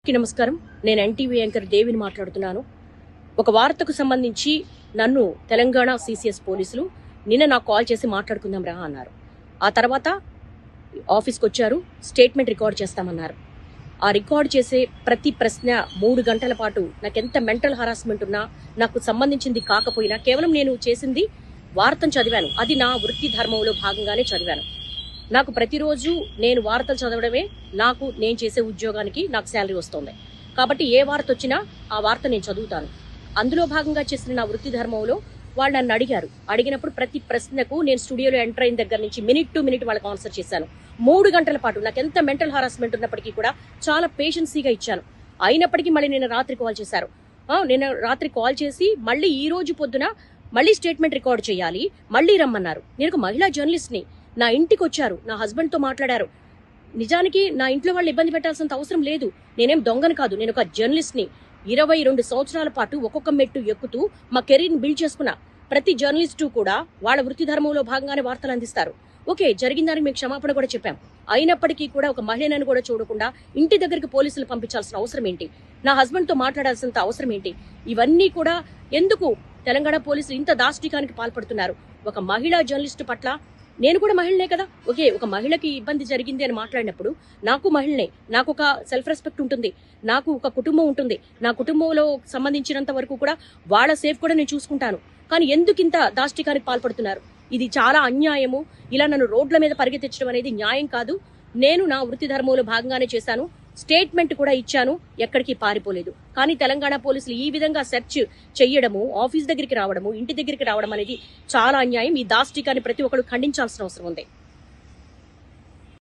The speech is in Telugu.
నమస్కారం. నేను ఎన్టీవీ యాంకర్ దేవిని మాట్లాడుతున్నాను. ఒక వార్తకు సంబంధించి నన్ను తెలంగాణ సిసిఎస్ పోలీసులు నిన్న నాకు కాల్ చేసి మాట్లాడుకుందాం రా అన్నారు. ఆ తర్వాత ఆఫీస్కి వచ్చారు, స్టేట్మెంట్ రికార్డ్ చేస్తామన్నారు. ఆ రికార్డ్ చేసే ప్రతి ప్రశ్న 3 గంటల పాటు నాకెంత మెంటల్ హరాస్మెంట్ ఉన్నా, నాకు సంబంధించింది కాకపోయినా, కేవలం నేను చేసింది వార్తను చదివాను. అది నా వృత్తి ధర్మంలో భాగంగానే చదివాను. నాకు ప్రతిరోజు నేను వార్తలు చదవడమే నాకు నేను చేసే ఉద్యోగానికి నాకు శాలరీ వస్తుంది. కాబట్టి ఏ వార్త వచ్చినా ఆ వార్త నేను చదువుతాను. అందులో భాగంగా చేసిన నా వృత్తి ధర్మంలో వాళ్ళు నన్ను అడిగారు. అడిగినప్పుడు ప్రతి ప్రశ్నకు నేను స్టూడియోలో ఎంటర్ అయిన దగ్గర నుంచి మినిట్ టు మినిట్ వాళ్ళకి ఆన్సర్ చేశాను. 3 గంటల పాటు నాకు ఎంత మెంటల్ హారాస్మెంట్ ఉన్నప్పటికీ కూడా చాలా పేషెన్సీగా ఇచ్చాను. అయినప్పటికీ మళ్ళీ నేను రాత్రి కాల్ చేశారు. నేను రాత్రి కాల్ చేసి మళ్ళీ ఈ రోజు పొద్దున మళ్ళీ స్టేట్మెంట్ రికార్డ్ చేయాలి, మళ్ళీ రమ్మన్నారు. నేను ఒక మహిళా జర్నలిస్ట్ని. నా ఇంటికి వచ్చారు, నా హస్బెండ్తో మాట్లాడారు. నిజానికి నా ఇంట్లో వాళ్ళు ఇబ్బంది పెట్టాల్సినంత అవసరం లేదు. నేనేం దొంగను కాదు, నేను ఒక జర్నలిస్ట్ని. 22 సంవత్సరాల పాటు ఒక్కొక్క మెట్టు ఎక్కుతూ మా కెరీర్ని బిల్డ్ చేసుకున్నా. ప్రతి జర్నలిస్టు కూడా వాళ్ళ వృత్తి ధర్మంలో భాగంగానే వార్తలు అందిస్తారు. ఓకే, జరిగిందని మేము క్షమాపణ కూడా చెప్పాం. అయినప్పటికీ కూడా ఒక మహిళను కూడా చూడకుండా ఇంటి దగ్గరికి పోలీసులు పంపించాల్సిన అవసరం ఏంటి? నా హస్బెండ్తో మాట్లాడాల్సినంత అవసరం ఏంటి? ఇవన్నీ కూడా ఎందుకు తెలంగాణ పోలీసులు ఇంత దాష్టికానికి పాల్పడుతున్నారు? ఒక మహిళా జర్నలిస్టు పట్ల నేను కూడా మహిళనే కదా. ఓకే, ఒక మహిళకి ఇబ్బంది జరిగింది అని మాట్లాడినప్పుడు నాకు మహిళనే, నాకు ఒక సెల్ఫ్ రెస్పెక్ట్ ఉంటుంది, నాకు ఒక కుటుంబం ఉంటుంది. నా కుటుంబంలో సంబంధించినంత వరకు కూడా వాళ్ళ సేఫ్ కూడా నేను చూసుకుంటాను. కానీ ఎందుకు ఇంత దాష్టికానికి పాల్పడుతున్నారు? ఇది చాలా అన్యాయము. ఇలా నన్ను రోడ్ల మీద పరిగెత్తించడం అనేది న్యాయం కాదు. నేను నా వృత్తి ధర్మంలో భాగంగానే చేశాను. స్టేట్మెంట్ కూడా ఇచ్చాను, ఎక్కడికి పారిపోలేదు. కానీ తెలంగాణ పోలీసులు ఈ విధంగా సెర్చ్ చెయ్యడము, ఆఫీస్ దగ్గరికి రావడము, ఇంటి దగ్గరికి రావడం అనేది చాలా అన్యాయం. ఈ దాష్టికాన్ని ప్రతి ఒక్కరు ఖండించాల్సిన అవసరం ఉంది.